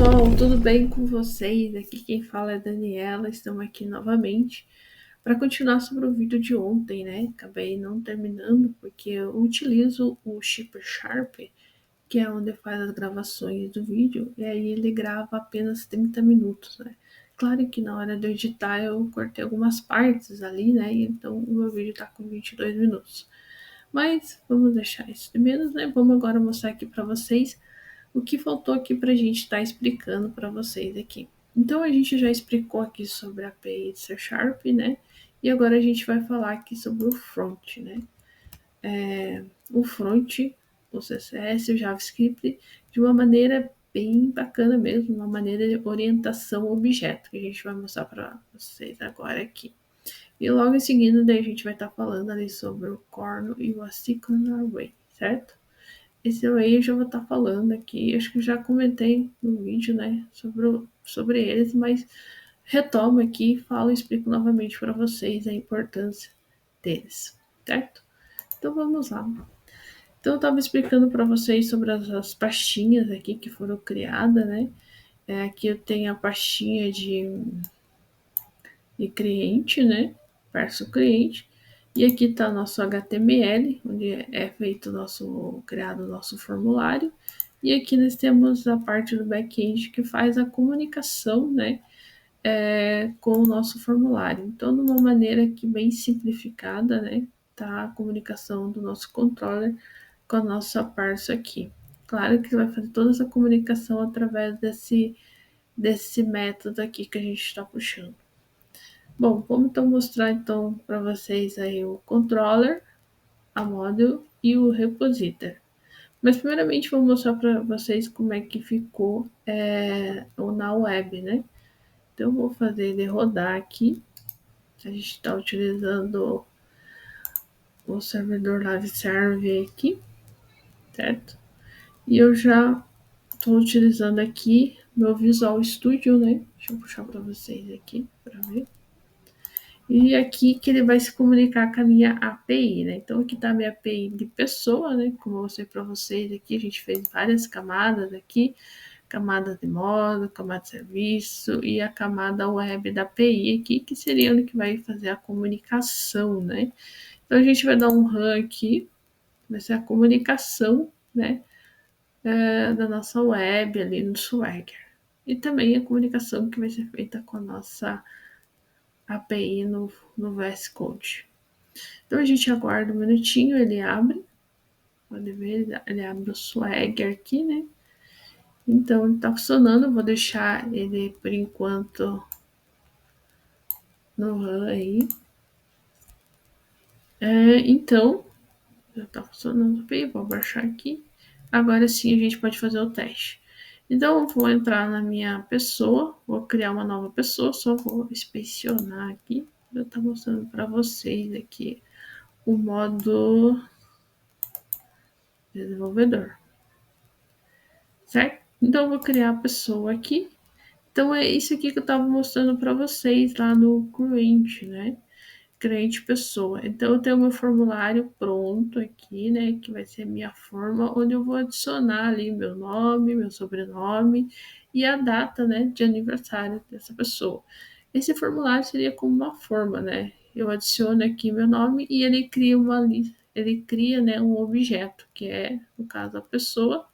pessoal, tudo bem com vocês? Aqui quem fala é a Daniela, estamos aqui novamente para continuar sobre o vídeo de ontem, né? Acabei não terminando porque eu utilizo o Chipper Sharp, que é onde faz as gravações do vídeo, e aí ele grava apenas 30 minutos, né? Claro que na hora de eu editar eu cortei algumas partes ali, né? Então o meu vídeo tá com 22 minutos. Mas vamos deixar isso de menos, né? Vamos agora mostrar aqui para vocês o que faltou aqui para a gente estar explicando para vocês aqui. Então a gente já explicou aqui sobre a API de C Sharp, né? E agora a gente vai falar aqui sobre o front, né? O front, o CSS, o JavaScript, de uma maneira bem bacana mesmo, uma maneira de orientação objeto, que a gente vai mostrar para vocês agora aqui. E logo em seguida, daí a gente vai estar falando ali sobre o corno e o asynchronous array, certo? Esse aí eu já vou estar falando aqui, acho que já comentei no vídeo, né, sobre eles, mas retomo aqui, falo e explico novamente para vocês a importância deles, certo? Então vamos lá. Então eu estava explicando para vocês sobre as pastinhas aqui que foram criadas, né? Aqui eu tenho a pastinha de cliente, né? Verso cliente. E aqui está nosso HTML, onde é feito criado o nosso formulário. E aqui nós temos a parte do back-end que faz a comunicação, né, com o nosso formulário. Então, de uma maneira que bem simplificada, né, tá a comunicação do nosso controller com a nossa parser aqui. Claro que vai fazer toda essa comunicação através desse método aqui que a gente está puxando. Bom, vamos então mostrar então para vocês aí o controller, a model e o repositor. Mas primeiramente vou mostrar para vocês como é que ficou na web, né? Então vou fazer ele rodar aqui. A gente está utilizando o servidor Live Server aqui, certo? E eu já estou utilizando aqui meu Visual Studio, né? Deixa eu puxar para vocês aqui para ver. E aqui que ele vai se comunicar com a minha API, né? Então aqui está a minha API de pessoa, né? Como eu mostrei para vocês aqui, a gente fez várias camadas aqui, camada de modo, camada de serviço e a camada web da API aqui, que seria onde que vai fazer a comunicação, né? Então a gente vai dar um run aqui, vai ser a comunicação, né? Da nossa web ali no Swagger. E também a comunicação que vai ser feita com a nossa API no VS Code. Então a gente aguarda um minutinho, ele abre. Pode ver, ele abre o Swagger aqui, né? Então ele tá funcionando, eu vou deixar ele por enquanto no RAM aí. Então, já tá funcionando bem, vou baixar aqui. Agora sim a gente pode fazer o teste. Então eu vou entrar na minha pessoa, vou criar uma nova pessoa, só vou inspecionar aqui. Eu tô mostrando para vocês aqui o modo desenvolvedor, certo? Então eu vou criar a pessoa aqui. Então é isso aqui que eu estava mostrando para vocês lá no cliente, né? Cliente pessoa. Então eu tenho meu formulário pronto aqui, né? Que vai ser a minha forma, onde eu vou adicionar ali meu nome, meu sobrenome e a data, né, de aniversário dessa pessoa. Esse formulário seria como uma forma, né? Eu adiciono aqui meu nome e ele cria uma lista, ele cria, né, um objeto que é, no caso, a pessoa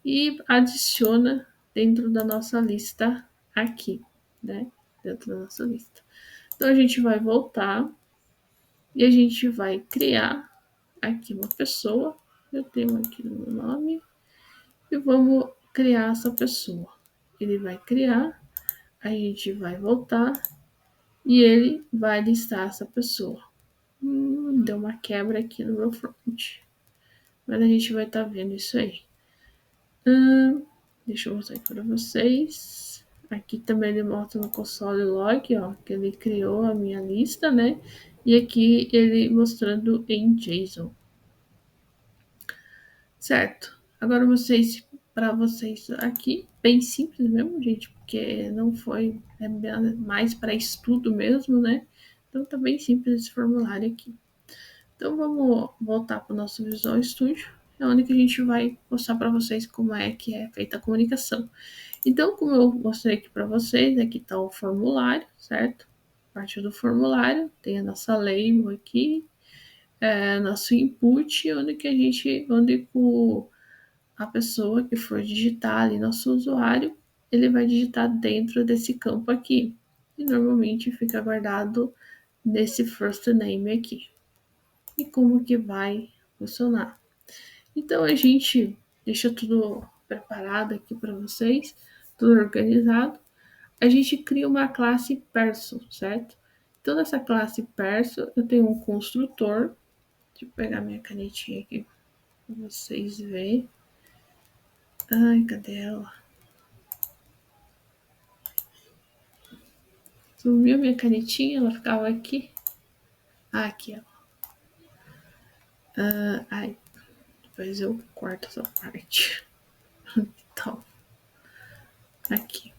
e adiciona dentro da nossa lista aqui, né? Dentro da nossa lista. Então a gente vai voltar e a gente vai criar aqui uma pessoa. Eu tenho aqui o meu nome e vamos criar essa pessoa. Ele vai criar, a gente vai voltar e ele vai listar essa pessoa. Deu uma quebra aqui no meu front, mas a gente vai estar vendo isso aí. Deixa eu mostrar aqui para vocês. Aqui também ele mostra no console log, ó, que ele criou a minha lista, né? E aqui ele mostrando em JSON. Certo. Agora vocês, para vocês aqui, bem simples mesmo, gente, porque não foi mais para estudo mesmo, né? Então tá bem simples esse formulário aqui. Então vamos voltar para o nosso Visual Studio. é onde que a gente vai mostrar para vocês como é que é feita a comunicação. Então, como eu mostrei aqui para vocês, aqui está o formulário, certo? Parte do formulário, tem a nossa label aqui, nosso input, onde a pessoa que for digitar ali, nosso usuário, ele vai digitar dentro desse campo aqui. E normalmente fica guardado nesse first name aqui. E como que vai funcionar? Então a gente deixa tudo preparado aqui para vocês, tudo organizado. A gente cria uma classe perso, certo? Então nessa classe perso eu tenho um construtor. Deixa eu pegar minha canetinha aqui para vocês verem. Ai, cadê ela? Sumiu minha canetinha, ela ficava aqui. Ah, aqui, ó. Ai, depois eu corto essa parte. Então, aqui.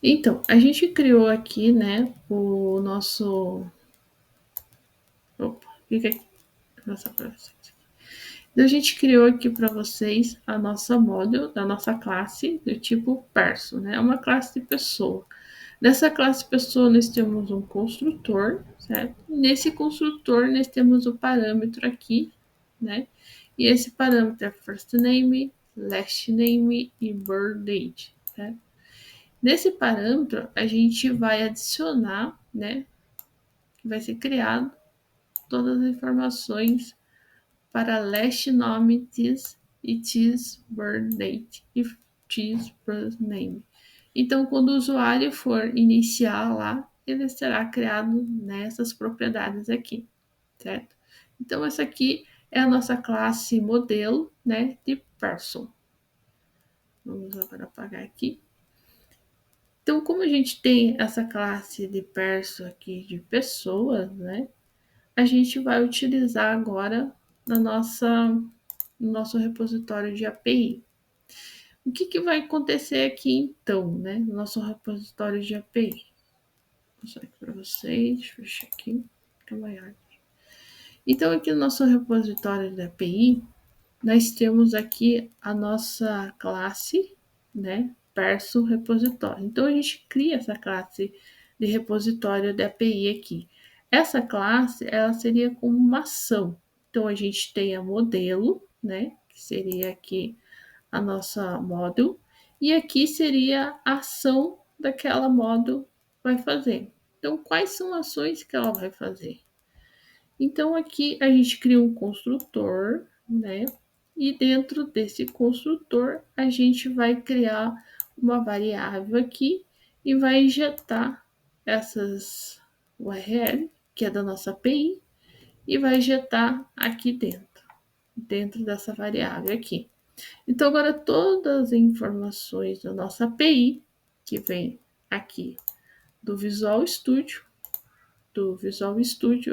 Então, a gente criou aqui, né, o nosso... Opa, fica aqui. Vou mostrar pra vocês. Então, a gente criou aqui para vocês a nossa model da nossa classe do tipo perso, né? É uma classe de pessoa. Nessa classe pessoa, nós temos um construtor, certo? Nesse construtor, nós temos o parâmetro aqui, né? E esse parâmetro é first name, last name e birth date, certo? Nesse parâmetro, a gente vai adicionar, né? Vai ser criado todas as informações para last nome this e this birth date e this birth name. Então, quando o usuário for iniciar lá, ele será criado nessas propriedades aqui, certo? Então, essa aqui é a nossa classe modelo, né, de person. Vamos agora apagar aqui. Então, como a gente tem essa classe de person aqui de pessoas, né, a gente vai utilizar agora no nosso repositório de API. O que vai acontecer aqui então, né, no nosso repositório de API? Vou mostrar aqui para vocês, deixa eu fechar aqui, fica maior. Então, aqui no nosso repositório de API, nós temos aqui a nossa classe, né, perso repositório. Então, a gente cria essa classe de repositório de API aqui. Essa classe, ela seria como uma ação. Então, a gente tem a modelo, né, que seria aqui a nossa model, e aqui seria a ação daquela model vai fazer. Então, quais são as ações que ela vai fazer? Então, aqui a gente cria um construtor, né? E dentro desse construtor, a gente vai criar uma variável aqui e vai injetar essas URL, que é da nossa API, e vai injetar aqui dentro dessa variável aqui. Então, agora todas as informações da nossa API, que vem aqui do Visual Studio,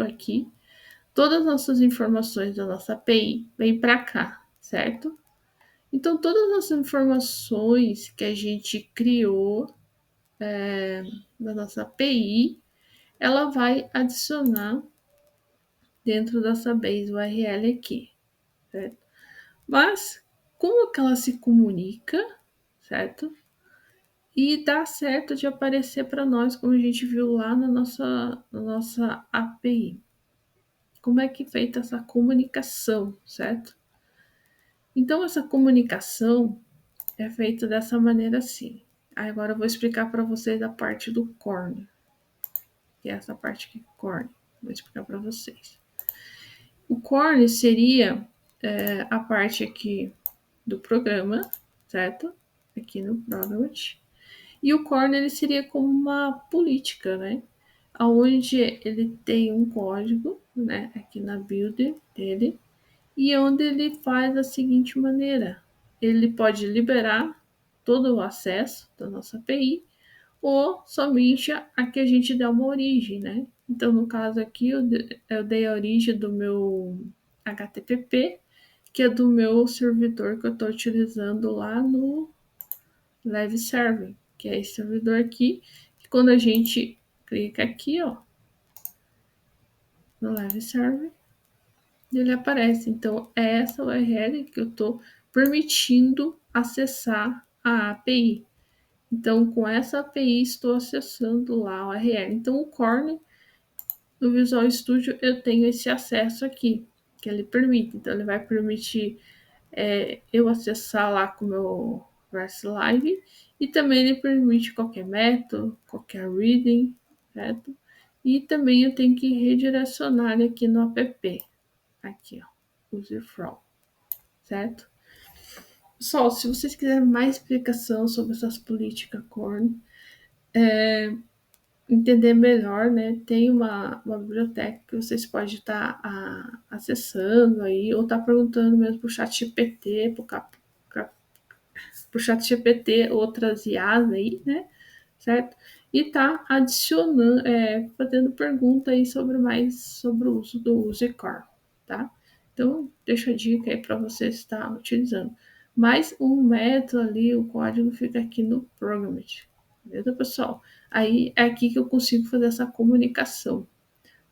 aqui, todas as nossas informações da nossa API vêm para cá, certo? Então, todas as informações que a gente criou da nossa API, ela vai adicionar dentro dessa base URL aqui, certo? Mas, como que ela se comunica, certo? E dá certo de aparecer para nós, como a gente viu lá na nossa API. Como é que é feita essa comunicação, certo? Então, essa comunicação é feita dessa maneira assim. Agora eu vou explicar para vocês a parte do corner, que é essa parte aqui, corner. Vou explicar para vocês. O corner seria a parte aqui do programa, certo? Aqui no Product. E o corner ele seria como uma política, né? Onde ele tem um código, né? Aqui na build dele, e onde ele faz da seguinte maneira: ele pode liberar todo o acesso da nossa API ou somente a que a gente dá uma origem, né? Então, no caso aqui, eu dei a origem do meu HTTP, que é do meu servidor que eu estou utilizando lá no Live Server, que é esse servidor aqui, que quando a gente clica aqui, ó, no Live Server, ele aparece. Então, é essa URL que eu estou permitindo acessar a API. Então, com essa API, estou acessando lá a URL. Então, o Corne no Visual Studio, eu tenho esse acesso aqui, que ele permite. Então, ele vai permitir eu acessar lá com o meu Verse Live, e também ele permite qualquer método, qualquer reading, certo? E também eu tenho que redirecionar aqui no app, aqui, ó, user from, certo? Pessoal, se vocês quiserem mais explicação sobre essas políticas Corn, entender melhor, né? Tem uma biblioteca que vocês podem estar acessando aí, ou estar perguntando mesmo para o chat GPT, para o chat GPT, outras IAs aí, né? Certo? E tá adicionando, fazendo pergunta aí sobre mais sobre o uso do usecore, tá? Então, deixa a dica aí para você estar utilizando. Mas o método ali, o código fica aqui no Programming, beleza, pessoal? Aí é aqui que eu consigo fazer essa comunicação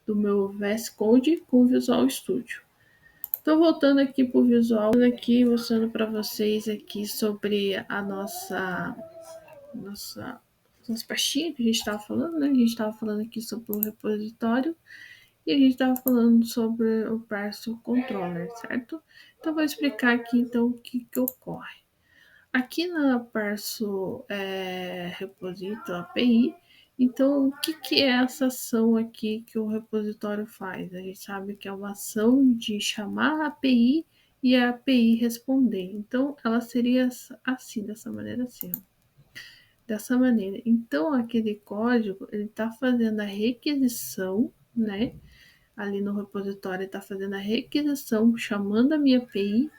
do meu VS Code com o Visual Studio. Estou voltando aqui para o visual, aqui mostrando para vocês aqui sobre a nossas pastinhas que a gente estava falando, né? A gente estava falando aqui sobre o repositório e a gente estava falando sobre o Parcel Controller, certo? Então, vou explicar aqui então o que ocorre. Aqui na Parcel Repository API, então o que é essa ação aqui que o repositório faz? A gente sabe que é uma ação de chamar a API e a API responder. Então, ela seria assim, dessa maneira assim, ó. Dessa maneira. Então, aquele código, ele está fazendo a requisição, né? Ali no repositório, está fazendo a requisição, chamando a minha API,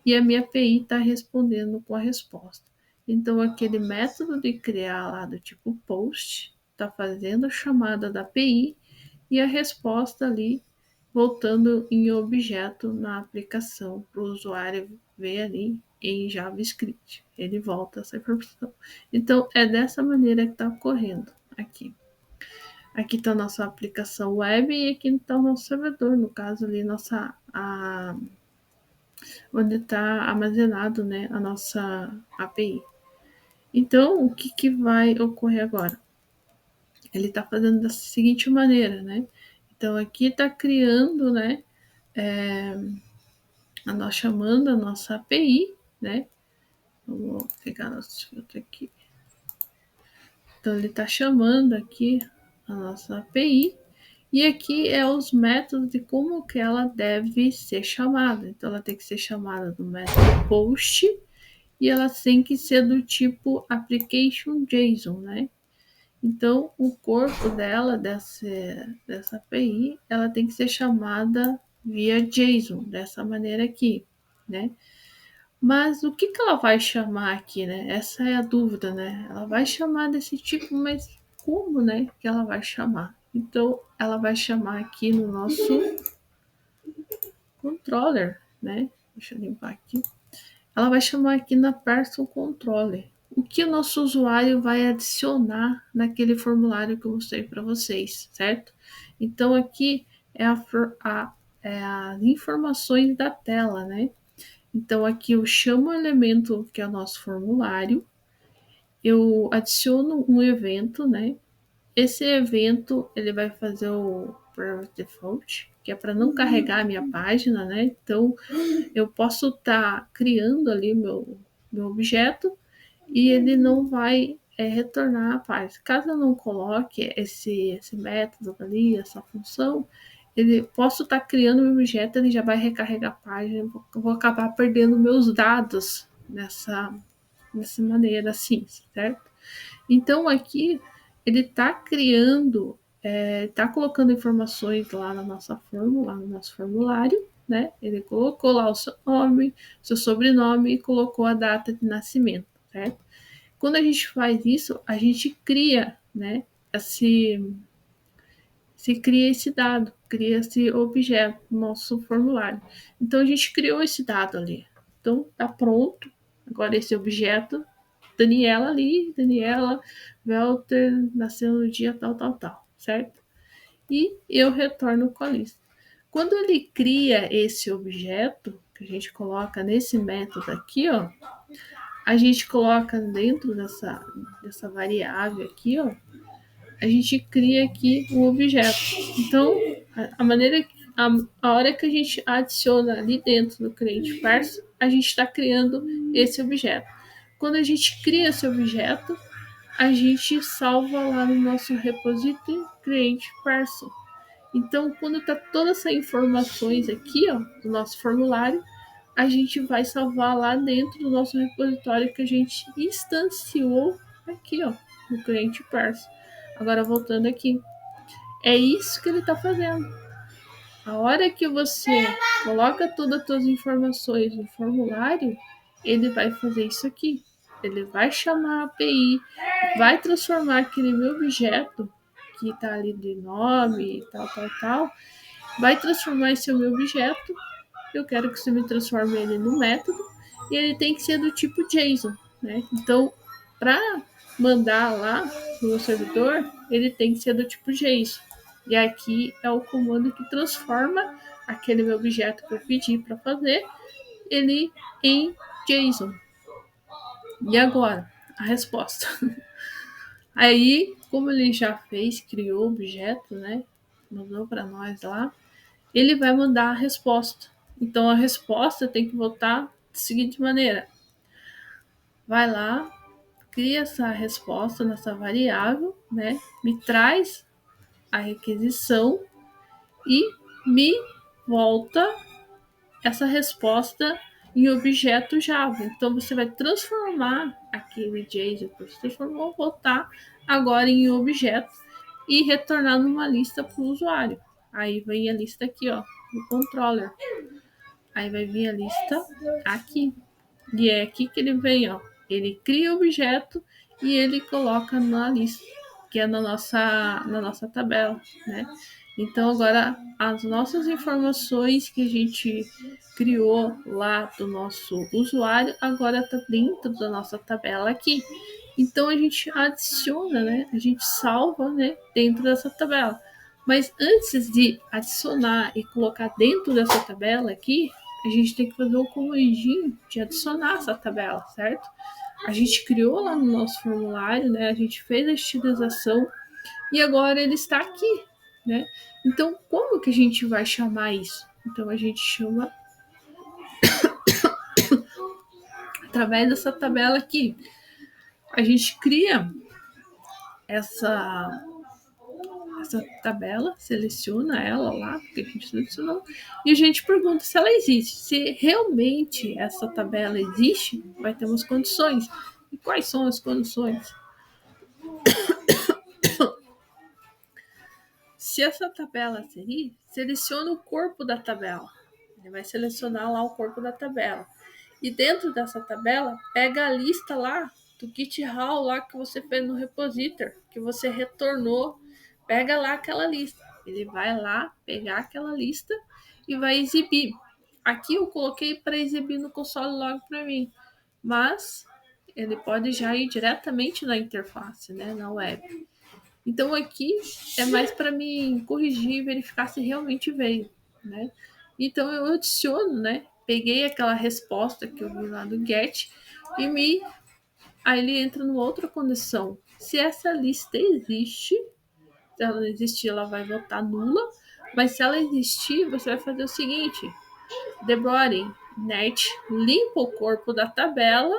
e a minha API está respondendo com a resposta. Então, aquele método de criar lá do tipo post, está fazendo a chamada da API, e a resposta ali, voltando em objeto na aplicação, para o usuário ver ali em JavaScript. Ele volta essa informação. Então, é dessa maneira que está ocorrendo aqui. Aqui está a nossa aplicação web e aqui está o nosso servidor, no caso ali, onde está armazenado, né, a nossa API. Então, o que vai ocorrer agora? Ele está fazendo da seguinte maneira, né? Então, aqui está criando, né, nós chamando a nossa API, né? Vamos pegar nosso filtro aqui. Então, ele está chamando aqui a nossa API, e aqui é os métodos de como que ela deve ser chamada. Então, ela tem que ser chamada do método post, e ela tem que ser do tipo application JSON, né? Então, o corpo dela, dessa API, ela tem que ser chamada via JSON, dessa maneira aqui, né? Mas o que ela vai chamar aqui, né? Essa é a dúvida, né? Ela vai chamar desse tipo, mas como, né, que ela vai chamar? Então, ela vai chamar aqui no nosso controller, né? Deixa eu limpar aqui. Ela vai chamar aqui na Person Controller. O que o nosso usuário vai adicionar naquele formulário que eu mostrei para vocês, certo? Então, aqui é as informações da tela, né? Então, aqui eu chamo o elemento que é o nosso formulário, eu adiciono um evento, né? Esse evento, ele vai fazer o private default, que é para não carregar a minha página, né? Então, eu posso estar criando ali meu objeto e ele não vai retornar a página. Caso eu não coloque esse método ali, essa função, ele posso estar criando um objeto, ele já vai recarregar a página, eu vou acabar perdendo meus dados nessa maneira assim, certo? Então aqui ele está criando, está colocando informações lá na nossa fórmula, lá no nosso formulário, né? Ele colocou lá o seu nome, seu sobrenome e colocou a data de nascimento, certo? Quando a gente faz isso, a gente cria, né? Se cria esse dado, cria esse objeto no nosso formulário. Então a gente criou esse dado ali. Então tá pronto. Agora esse objeto, Daniela ali, Daniela Welter nasceu no dia tal, tal, tal, certo? E eu retorno com a lista. Quando ele cria esse objeto, que a gente coloca nesse método aqui, ó, a gente coloca dentro dessa variável aqui, ó, a gente cria aqui o objeto. Então, a maneira, a hora que a gente adiciona ali dentro do cliente parse, a gente está criando esse objeto. Quando a gente cria esse objeto, a gente salva lá no nosso repository cliente parse. Então, quando está todas essas informações aqui, ó, do nosso formulário, a gente vai salvar lá dentro do nosso repositório que a gente instanciou aqui, ó, no cliente parse. Agora, voltando aqui, é isso que ele está fazendo. A hora que você coloca todas as suas informações no formulário, ele vai fazer isso aqui. Ele vai chamar a API, vai transformar aquele meu objeto que está ali de nome e tal, vai transformar esse meu objeto. Eu quero que você me transforme ele no método e ele tem que ser do tipo JSON, né? Então, para mandar lá no servidor, ele tem que ser do tipo JSON. E aqui é o comando que transforma aquele meu objeto que eu pedi para fazer, ele em JSON. E agora, a resposta. Aí, como ele já fez, criou o objeto, né? Mandou para nós lá, ele vai mandar a resposta. Então, a resposta tem que voltar da seguinte maneira. Vai lá, cria essa resposta nessa variável, né? Me traz a requisição e me volta essa resposta em objeto Java. Então, você vai transformar aquele JSON que você transformou, voltar agora em objeto e retornar numa lista para o usuário. Aí vem a lista aqui, ó, do controller. Aí vai vir a lista aqui. E é aqui que ele vem, ó. Ele cria o objeto e ele coloca na lista, que é na nossa tabela, né? Então, agora, as nossas informações que a gente criou lá do nosso usuário, agora está dentro da nossa tabela aqui. Então, a gente adiciona, né? A gente salva, né? Dentro dessa tabela. Mas antes de adicionar e colocar dentro dessa tabela aqui, a gente tem que fazer o comandinho de adicionar essa tabela, certo? A gente criou lá no nosso formulário, né? A gente fez a estilização e agora ele está aqui, né? Então, como que a gente vai chamar isso? Então, a gente chama através dessa tabela aqui. A gente cria essa tabela, seleciona ela lá, porque a gente selecionou, e a gente pergunta se ela existe. Se realmente essa tabela existe, vai ter umas condições. E quais são as condições? Se essa tabela seria, seleciona o corpo da tabela. Ele vai selecionar lá o corpo da tabela. E dentro dessa tabela, pega a lista lá do GitHub lá que você fez no repository, que você retornou. Pega lá aquela lista. Ele vai lá pegar aquela lista e vai exibir. Aqui eu coloquei para exibir no console log para mim, mas ele pode já ir diretamente na interface, né, na web. Então aqui é mais para me corrigir e verificar se realmente veio, né? Então eu adiciono, né? Peguei aquela resposta que eu vi lá do get e aí ele entra numa outra condição. Se essa lista existe, se ela não existir, ela vai voltar nula, mas se ela existir, você vai fazer o seguinte: debody net limpa o corpo da tabela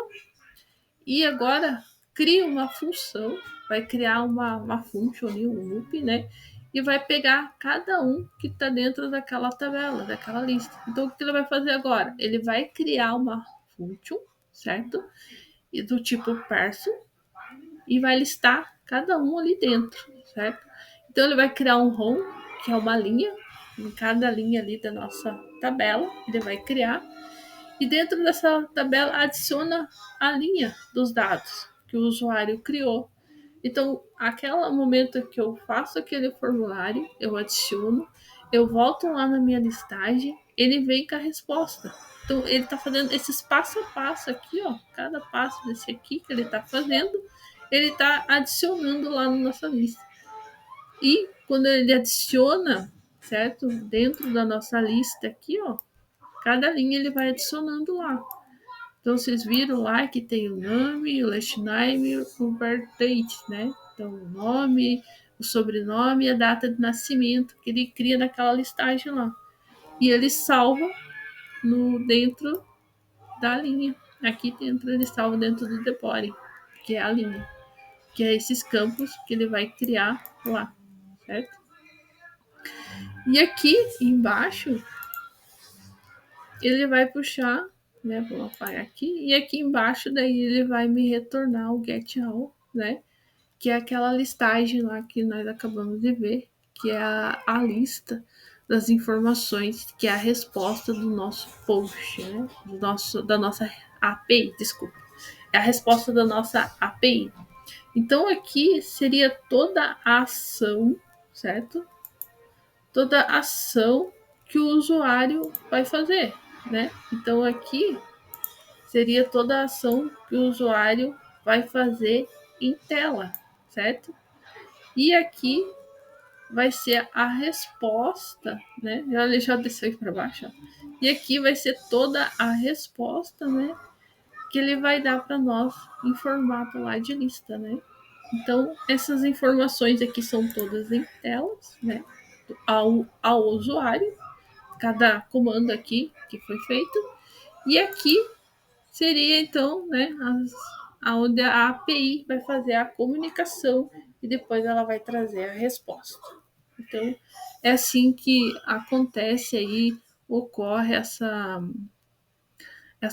e agora cria uma função, vai criar uma function ali, um loop, né? E vai pegar cada um que está dentro daquela tabela, daquela lista. Então, o que ele vai fazer agora? Ele vai criar uma function, certo? E do tipo person, e vai listar cada um ali dentro, certo? Então, ele vai criar um home, que é uma linha, em cada linha ali da nossa tabela, ele vai criar. E dentro dessa tabela adiciona a linha dos dados que o usuário criou. Então, aquele momento que eu faço aquele formulário, eu adiciono, eu volto lá na minha listagem, ele vem com a resposta. Então, ele está fazendo esses passo a passo aqui, ó. Cada passo desse aqui que ele está fazendo, ele está adicionando lá na nossa lista. E quando ele adiciona, certo? Dentro da nossa lista aqui, ó, cada linha ele vai adicionando lá. Então, vocês viram lá que tem o nome, o last name e o birth date, né? Então, o nome, o sobrenome e a data de nascimento que ele cria naquela listagem lá. E ele salva dentro da linha. Aqui dentro ele salva dentro do the body, que é a linha. Que é esses campos que ele vai criar lá, certo? E aqui embaixo ele vai puxar, né? Vou apagar aqui. E aqui embaixo daí ele vai me retornar o get all, né? Que é aquela listagem lá que nós acabamos de ver, que é a lista das informações, que é a resposta do nosso post, né? Da nossa API, desculpa. É a resposta da nossa API. Então aqui seria toda a ação, certo? Toda a ação que o usuário vai fazer, né? Então aqui seria toda a ação que o usuário vai fazer em tela, certo? E aqui vai ser a resposta, né? Já desceu para baixo. Ó. E aqui vai ser toda a resposta, né? Que ele vai dar para nós em formato lá de lista, né? Então, essas informações aqui são todas em telas, né? Ao usuário, cada comando aqui que foi feito. E aqui seria, então, né, onde a API vai fazer a comunicação e depois ela vai trazer a resposta. Então, é assim que acontece aí, ocorre essa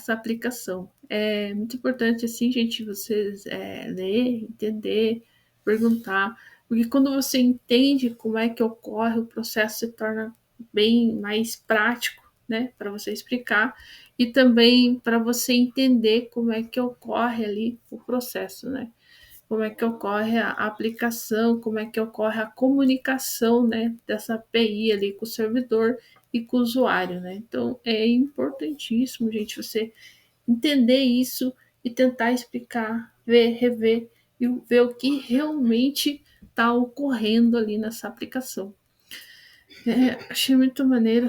aplicação. É muito importante, assim, gente, vocês ler, entender, perguntar, porque quando você entende como é que ocorre, o processo se torna bem mais prático, né, para você explicar, e também para você entender como é que ocorre ali o processo, né? Como é que ocorre a aplicação, como é que ocorre a comunicação, né, dessa API ali com o servidor e com o usuário, né? Então é importantíssimo, gente, você entender isso e tentar explicar, ver, rever e ver o que realmente está ocorrendo ali nessa aplicação. Achei muito maneiro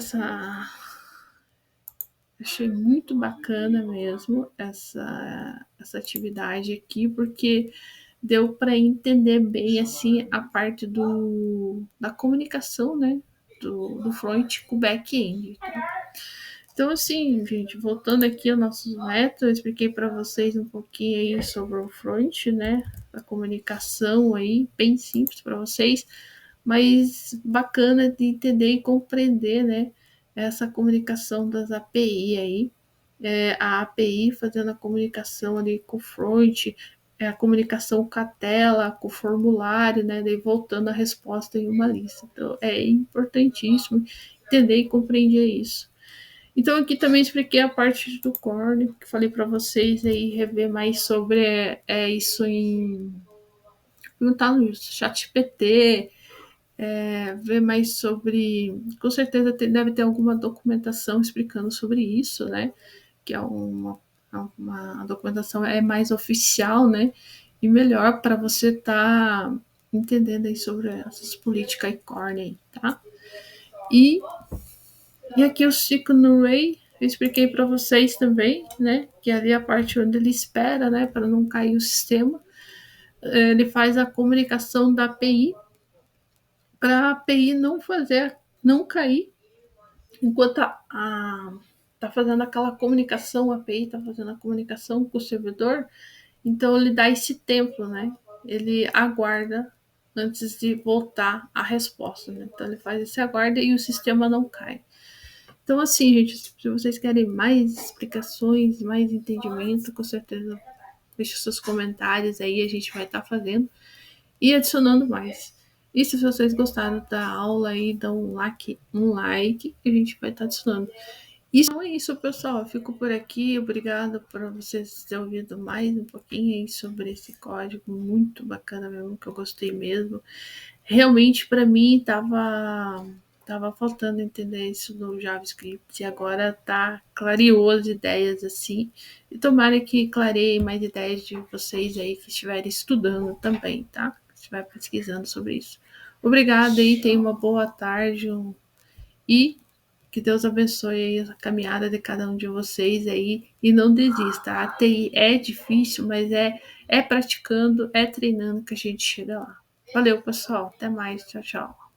achei muito bacana mesmo essa atividade aqui, porque deu para entender bem assim a parte da comunicação, né? Do front com o back-end. Então, assim, gente, voltando aqui ao nosso método, eu expliquei para vocês um pouquinho aí sobre o front, né? A comunicação aí, bem simples para vocês, mas bacana de entender e compreender, né? Essa comunicação das API aí, a API fazendo a comunicação ali com o front, a comunicação com a tela, com o formulário, né? Daí voltando a resposta em uma lista. Então, é importantíssimo entender e compreender isso. Então, aqui também expliquei a parte do Core, que falei para vocês aí, rever mais sobre isso em. Perguntar no ChatGPT, ver mais sobre. Com certeza deve ter alguma documentação explicando sobre isso, né? Que é uma documentação mais oficial, né? E melhor para você estar entendendo aí sobre essas políticas iCorne, tá? E aqui o Signal Ray, eu expliquei para vocês também, né? Que ali é a parte onde ele espera, né? Para não cair o sistema. Ele faz a comunicação da API para a API não cair enquanto tá fazendo aquela comunicação, a API está fazendo a comunicação com o servidor, então ele dá esse tempo, né? Ele aguarda antes de voltar a resposta, né? Então ele faz esse aguarda e o sistema não cai. Então, assim, gente, se vocês querem mais explicações, mais entendimento, com certeza deixe seus comentários aí, a gente vai estar fazendo e adicionando mais. E se vocês gostaram da aula aí, dá um like que a gente vai estar adicionando. Então é isso, pessoal. Eu fico por aqui. Obrigada por vocês terem ouvido mais um pouquinho aí sobre esse código. Muito bacana mesmo, que eu gostei mesmo. Realmente, para mim, tava faltando entender isso no JavaScript e agora clareou as ideias assim. E tomara que clareie mais ideias de vocês aí que estiverem estudando também, tá? Que estiver pesquisando sobre isso. Obrigada e tenha uma boa tarde, e que Deus abençoe a caminhada de cada um de vocês aí e não desista. A TI é difícil, mas é praticando, é treinando que a gente chega lá. Valeu, pessoal. Até mais. Tchau, tchau.